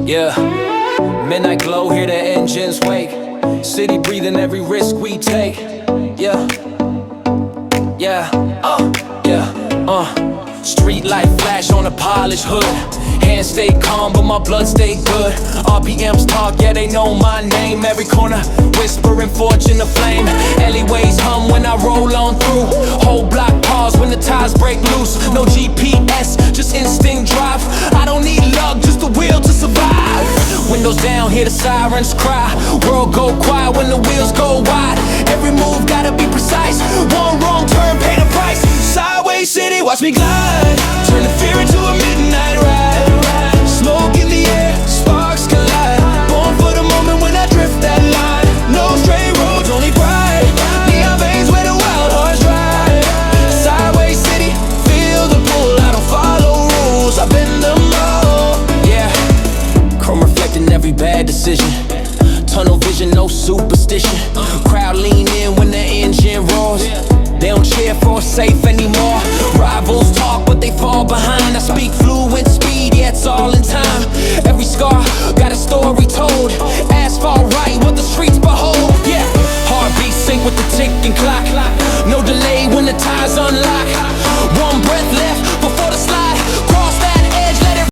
Yeah, midnight glow, hear the engines wake. City breathing every risk we take. Yeah, yeah, street light flash on a polished hood. Hands stay calm, but my blood stay good. RPMs talk, yeah, they know my name. Every corner, whispering fortune aflame. Alleyways hum when I roll on through. Whole block pause when the tires break loose. No GPS, just instinct drive. I don't need luck, just the will to survive. Windows down, hear the sirens cry. World go quiet when the wheels go wide. Every move gotta be precise. One wrong turn, pay the price. Sideways city, watch me glide. Turn the fear into a midnight ride. Smoke in the air, sparks collide. Born for the moment when I drift that line. No straight roads, only pride. Neon veins where the wild hearts ride. Sideways city, feel the pull. I don't follow rules, I bend them all. Yeah, chrome reflecting every bad decision. Tunnel vision, no superstition. Crowd lean in when the engine roars. They don't cheer for safe anymore. Rivals talk, but they fall behind. I speak fluent speed, yeah, it's all in time. Every scar got a story told. Asphalt right, what the streets behold. Yeah, heartbeat sync with the ticking clock. No delay when the tires unlock.